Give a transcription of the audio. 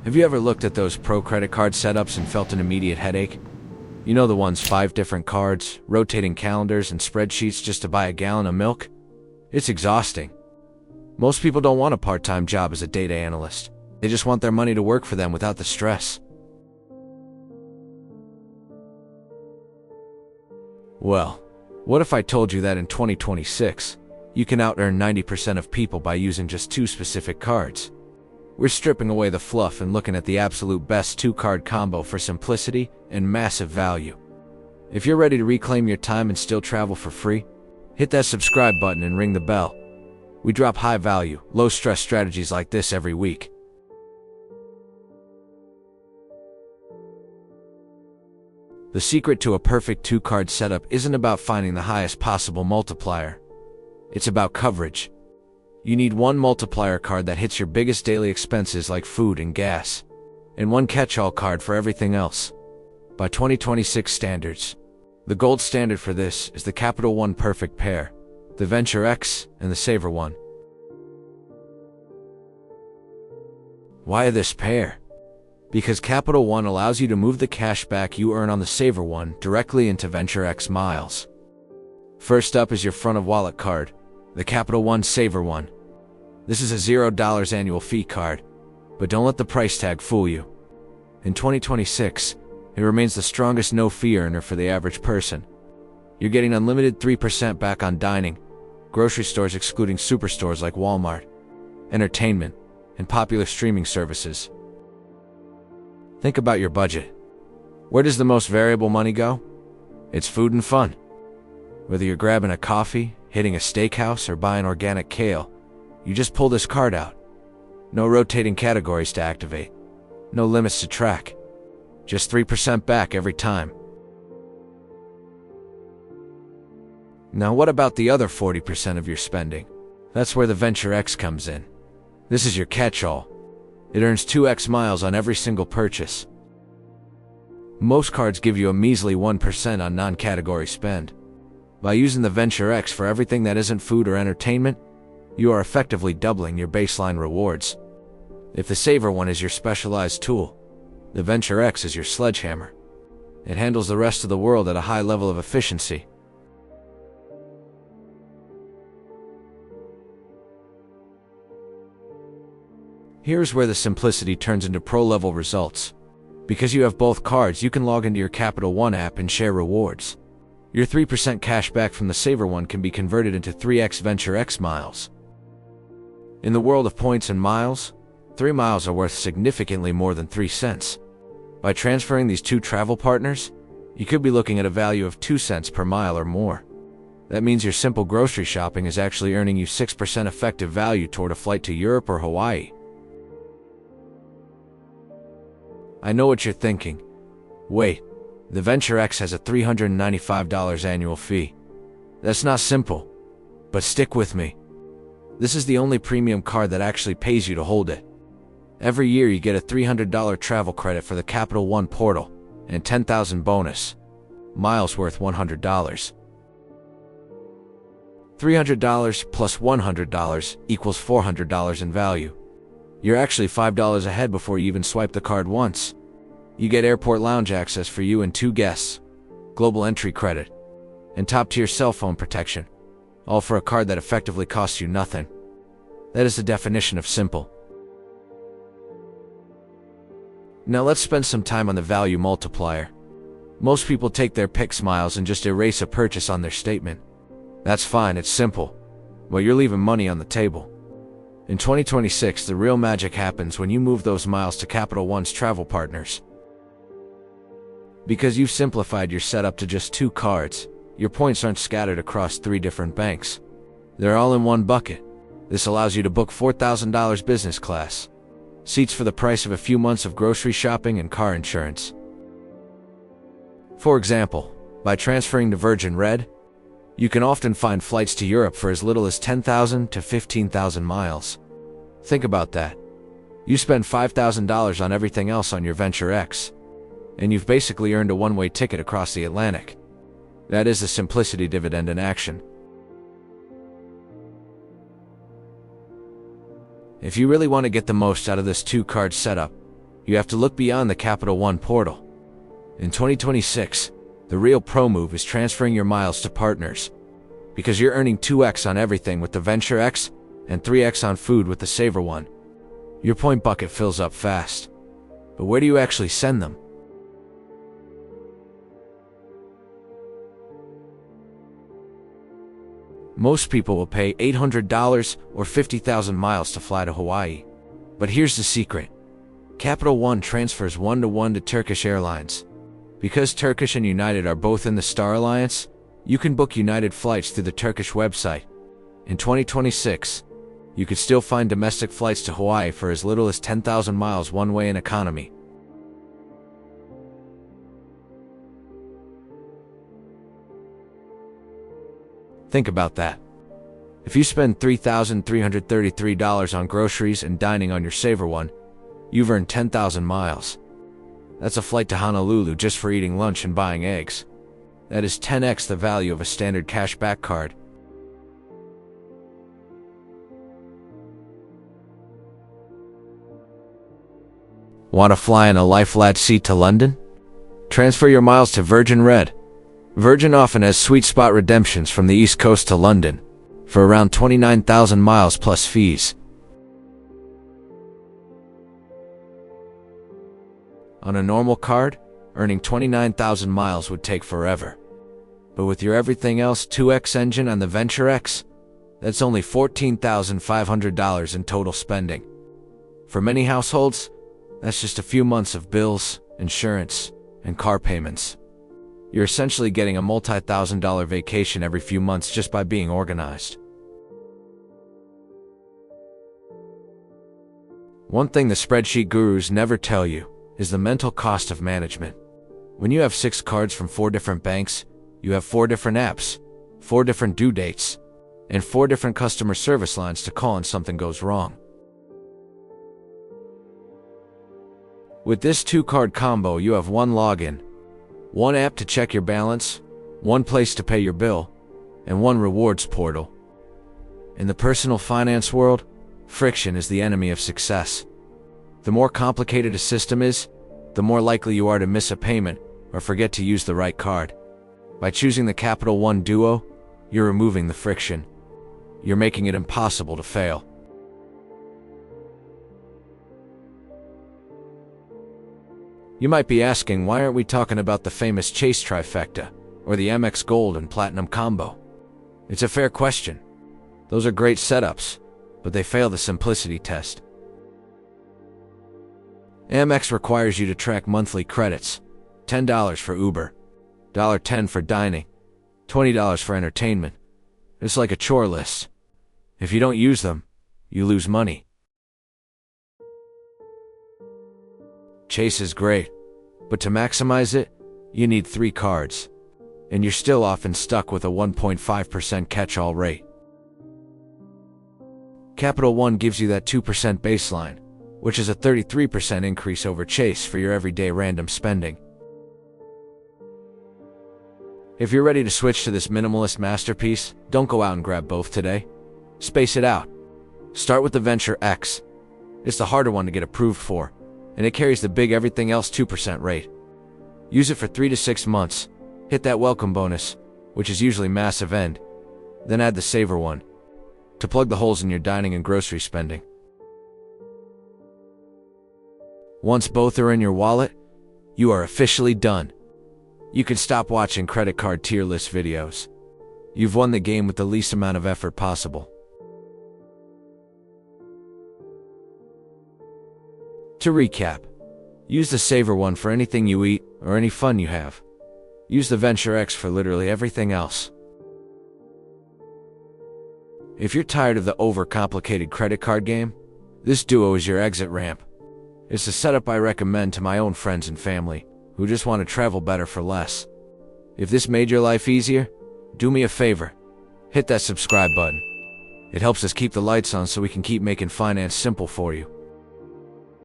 Have you ever looked at those pro credit card setups and felt an immediate headache? You know the ones, 5 different cards, rotating calendars, and spreadsheets just to buy a gallon of milk? It's exhausting. Most people don't want a part-time job as a data analyst. They just want their money to work for them without the stress. Well, what if I told you that in 2026, you can out-earn 90% of people by using just 2 specific cards? We're stripping away the fluff and looking at the absolute best 2-card combo for simplicity and massive value. If you're ready to reclaim your time and still travel for free, hit that subscribe button and ring the bell. We drop high-value, low-stress strategies like this every week. The secret to a perfect 2-card setup isn't about finding the highest possible multiplier. It's about coverage. You need one multiplier card that hits your biggest daily expenses like food and gas, and one catch-all card for everything else. By 2026 standards, the gold standard for this is the Capital One perfect pair, the Venture X and the SavorOne. Why this pair? Because Capital One allows you to move the cash back you earn on the SavorOne directly into Venture X miles. First up is your front-of-wallet card, the Capital One SavorOne. This is a $0 annual fee card, but don't let the price tag fool you. In 2026, it remains the strongest no-fee earner for the average person. You're getting unlimited 3% back on dining, grocery stores excluding superstores like Walmart, entertainment, and popular streaming services. Think about your budget. Where does the most variable money go? It's food and fun. Whether you're grabbing a coffee, hitting a steakhouse, or buying organic kale, you just pull this card out. No rotating categories to activate. No limits to track. Just 3% back every time. Now what about the other 40% of your spending? That's where the Venture X comes in. This is your catch-all. It earns 2x miles on every single purchase. Most cards give you a measly 1% on non-category spend. By using the Venture X for everything that isn't food or entertainment, you are effectively doubling your baseline rewards. If the SavorOne is your specialized tool, the Venture X is your sledgehammer. It handles the rest of the world at a high level of efficiency. Here's where the simplicity turns into pro-level results. Because you have both cards, you can log into your Capital One app and share rewards. Your 3% cash back from the SavorOne can be converted into 3x Venture X miles. In the world of points and miles, 3 miles are worth significantly more than 3 cents. By transferring these 2 travel partners, you could be looking at a value of 2 cents per mile or more. That means your simple grocery shopping is actually earning you 6% effective value toward a flight to Europe or Hawaii. I know what you're thinking. Wait, the Venture X has a $395 annual fee. That's not simple. But stick with me. This is the only premium card that actually pays you to hold it. Every year you get a $300 travel credit for the Capital One portal, and 10,000 bonus miles worth $100. $300 plus $100 equals $400 in value. You're actually $5 ahead before you even swipe the card once. You get airport lounge access for you and 2 guests, global entry credit, and top-tier cell phone protection, all for a card that effectively costs you nothing. That is the definition of simple. Now let's spend some time on the value multiplier. Most people take their Pix miles and just erase a purchase on their statement. That's fine, it's simple, but you're leaving money on the table. In 2026, the real magic happens when you move those miles to Capital One's travel partners. Because you've simplified your setup to just 2 cards, your points aren't scattered across 3 different banks. They're all in one bucket. This allows you to book $4,000 business class, seats for the price of a few months of grocery shopping and car insurance. For example, by transferring to Virgin Red, you can often find flights to Europe for as little as 10,000 to 15,000 miles. Think about that. You spend $5,000 on everything else on your Venture X, and you've basically earned a one-way ticket across the Atlantic. That is the simplicity dividend in action. If you really want to get the most out of this 2-card setup, you have to look beyond the Capital One portal. In 2026, the real pro move is transferring your miles to partners. Because you're earning 2x on everything with the Venture X and 3x on food with the SavorOne. Your point bucket fills up fast. But where do you actually send them? Most people will pay $800 or 50,000 miles to fly to Hawaii. But here's the secret. Capital One transfers one-to-one to Turkish Airlines. Because Turkish and United are both in the Star Alliance, you can book United flights through the Turkish website. In 2026, you could still find domestic flights to Hawaii for as little as 10,000 miles one way in economy. Think about that. If you spend $3,333 on groceries and dining on your SavorOne, you've earned 10,000 miles. That's a flight to Honolulu just for eating lunch and buying eggs. That is 10x the value of a standard cashback card. Want to fly in a lie-flat seat to London? Transfer your miles to Virgin Red. Virgin often has sweet spot redemptions from the East Coast to London for around 29,000 miles plus fees. On a normal card, earning 29,000 miles would take forever. But with your everything else 2x engine on the Venture X, that's only $14,500 in total spending. For many households, that's just a few months of bills, insurance, and car payments. You're essentially getting a multi-$1,000 vacation every few months just by being organized. One thing the spreadsheet gurus never tell you is the mental cost of management. When you have 6 cards from 4 different banks, you have 4 different apps, 4 different due dates, and 4 different customer service lines to call when something goes wrong. With this 2-card combo, you have 1 login, 1 app to check your balance, 1 place to pay your bill, and 1 rewards portal. In the personal finance world, friction is the enemy of success. The more complicated a system is, the more likely you are to miss a payment or forget to use the right card. By choosing the Capital One Duo, you're removing the friction. You're making it impossible to fail. You might be asking, why aren't we talking about the famous Chase trifecta or the Amex Gold and Platinum combo? It's a fair question. Those are great setups, but they fail the simplicity test. Amex requires you to track monthly credits, $10 for Uber, $10 for dining, $20 for entertainment. It's like a chore list. If you don't use them, you lose money. Chase is great, but to maximize it, you need 3 cards, and you're still often stuck with a 1.5% catch-all rate. Capital One gives you that 2% baseline, which is a 33% increase over Chase for your everyday random spending. If you're ready to switch to this minimalist masterpiece, don't go out and grab both today. Space it out. Start with the Venture X. It's the harder one to get approved for, and it carries the big everything else 2% rate. Use it for 3 to 6 months, hit that welcome bonus, which is usually massive end, then add the SavorOne to plug the holes in your dining and grocery spending. Once both are in your wallet, you are officially done. You can stop watching credit card tier list videos. You've won the game with the least amount of effort possible. To recap, use the SavorOne for anything you eat or any fun you have. Use the Venture X for literally everything else. If you're tired of the overcomplicated credit card game, this duo is your exit ramp. It's the setup I recommend to my own friends and family who just want to travel better for less. If this made your life easier, do me a favor. Hit that subscribe button. It helps us keep the lights on so we can keep making finance simple for you.